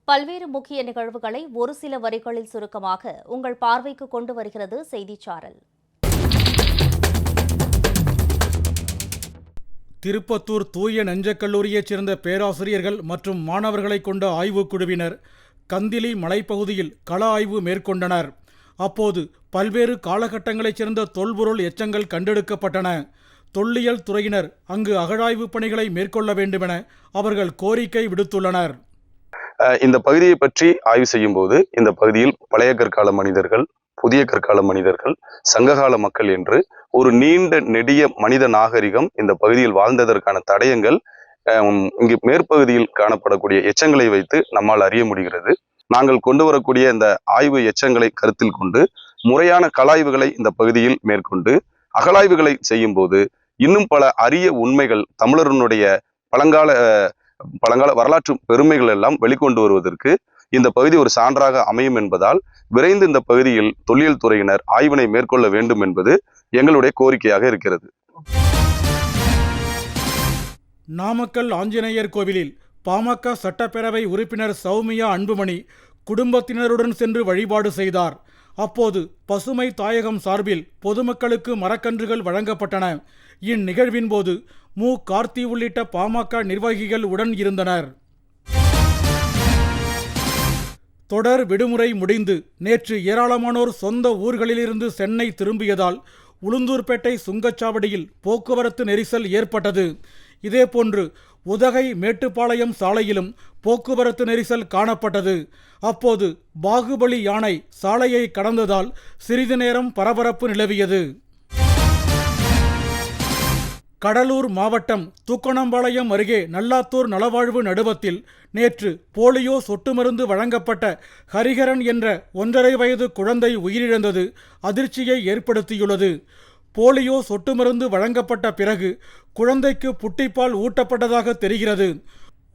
பல்வேறு முக்கிய நிகழ்வுகளை ஒரு சில வரிகளில் சுருக்கமாக உங்கள் பார்வைக்கு கொண்டு வருகிறது செய்திச்சாரல். திருப்பத்தூர் தூய நெஞ்சக் கல்லூரியைச் சேர்ந்த பேராசிரியர்கள் மற்றும் மாணவர்களை கொண்ட ஆய்வுக்குழுவினர் கந்திலி மலைப்பகுதியில் கள ஆய்வு மேற்கொண்டனர். அப்போது பல்வேறு காலகட்டங்களைச் சேர்ந்த தொல்பொருள் எச்சங்கள் கண்டெடுக்கப்பட்டன. தொல்லியல் துறையினர் அங்கு அகழாய்வு பணிகளை மேற்கொள்ள வேண்டுமென அவர்கள் கோரிக்கை விடுத்துள்ளனர். இந்த பகுதியை பற்றி ஆய்வு செய்யும் போது இந்த பகுதியில் பழைய கற்கால மனிதர்கள், புதிய கற்கால மனிதர்கள், சங்ககால மக்கள் என்று ஒரு நீண்ட நெடிய மனித நாகரிகம் இந்த பகுதியில் வாழ்ந்ததற்கான தடயங்கள் இங்கு மேற்பகுதியில் காணப்படக்கூடிய எச்சங்களை வைத்து நம்மால் அறிய முடிகிறது. நாங்கள் கொண்டு வரக்கூடிய இந்த ஆய்வு எச்சங்களை கருத்தில் கொண்டு முறையான கலாய்வுகளை இந்த பகுதியில் மேற்கொண்டு அகழாய்வுகளை செய்யும் போது இன்னும் பல அரிய உண்மைகள், தமிழர்களுடைய பழங்கால வரலாற்று பெருமைகள் எல்லாம் வெளிக்கொண்டு வருவதற்கு இந்த பகுதி ஒரு சான்றாக அமையும் என்பதால் விரைந்து இந்த பகுதியில் தொல்லியல் துறையினர் ஆய்வினை மேற்கொள்ள வேண்டும் என்பது எங்களுடைய கோரிக்கையாக இருக்கிறது. நாமக்கல் ஆஞ்சநேயர் கோவிலில் பாமக சட்டப்பேரவை உறுப்பினர் சௌமியா அன்புமணி குடும்பத்தினருடன் சென்று வழிபாடு செய்தார். அப்போது பசுமை தாயகம் சார்பில் பொதுமக்களுக்கு மரக்கன்றுகள் வழங்கப்பட்டன. இந்நிகழ்வின் போது மு. கார்த்தி உள்ளிட்ட பாமக நிர்வாகிகள் உடன் இருந்தனர். தொடர் விடுமுறை முடிந்து நேற்று ஏராளமானோர் சொந்த ஊர்களிலிருந்து சென்னை திரும்பியதால் உளுந்தூர்பேட்டை சுங்கச்சாவடியில் போக்குவரத்து நெரிசல் ஏற்பட்டது. இதேபோன்று உதகை மேட்டுப்பாளையம் சாலையிலும் போக்குவரத்து நெரிசல் காணப்பட்டது. அப்போது பாகுபலி யானை சாலையை கடந்ததால் சிறிது நேரம் பரபரப்பு நிலவியது. கடலூர் மாவட்டம் தூக்கணம்பாளையம் அருகே நல்லாத்தூர் நலவாழ்வு நடுவத்தில் நேற்று போலியோ சொட்டு மருந்து வழங்கப்பட்ட ஹரிஹரன் என்ற 1.5 வயது குழந்தை உயிரிழந்தது அதிர்ச்சியை ஏற்படுத்தியுள்ளது. போலியோ சொட்டு மருந்து வழங்கப்பட்ட பிறகு குழந்தைக்கு புட்டிப்பால் ஊட்டப்பட்டதாக தெரிகிறது.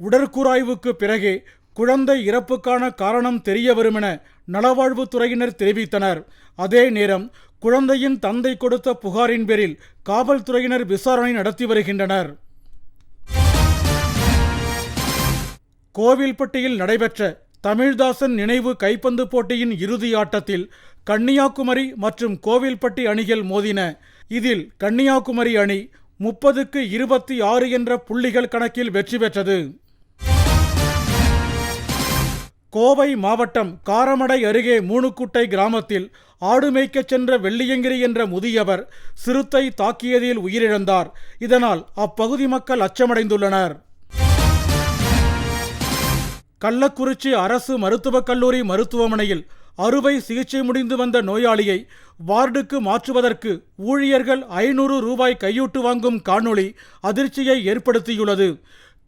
உடற்கூராய்வுக்கு பிறகே குழந்தை இறப்புக்கான காரணம் தெரிய வரும் என நலவாழ்வுத்துறையினர் தெரிவித்தனர். அதே நேரம் குழந்தையின் தந்தை கொடுத்த புகாரின் பேரில் காவல்துறையினர் விசாரணை நடத்தி வருகின்றனர். கோவில்பட்டியில் நடைபெற்ற தமிழ்தாசன் நினைவு கைப்பந்து போட்டியின் இறுதி ஆட்டத்தில் கன்னியாகுமரி மற்றும் கோவில்பட்டி அணிகள் மோதின. இதில் கன்னியாகுமரி அணி 30க்கு 26 என்ற புள்ளிகள் கணக்கில் வெற்றி பெற்றது. கோவை மாவட்டம் காரமடை அருகே மூணுக்குட்டை கிராமத்தில் ஆடு மேய்க்கச் சென்ற வெள்ளியங்கிரி என்ற முதியவர் சிறுத்தை தாக்கியதில் உயிரிழந்தார். இதனால் அப்பகுதி மக்கள் அச்சமடைந்துள்ளனர். கள்ளக்குறிச்சி அரசு மருத்துவக் கல்லூரி மருத்துவமனையில் அறுவை சிகிச்சை முடிந்து வந்த நோயாளியை வார்டுக்கு மாற்றுவதற்கு ஊழியர்கள் 500 ரூபாய் கையூட்டு வாங்கும் காணொளி அதிர்ச்சியை ஏற்படுத்தியுள்ளது.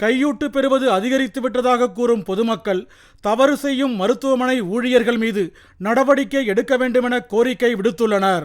கையூட்டு பெறுவது அதிகரித்துவிட்டதாக கூறும் பொதுமக்கள் தவறு செய்யும் மருத்துவமனை ஊழியர்கள் மீது நடவடிக்கை எடுக்க வேண்டுமென கோரிக்கை விடுத்துள்ளனர்.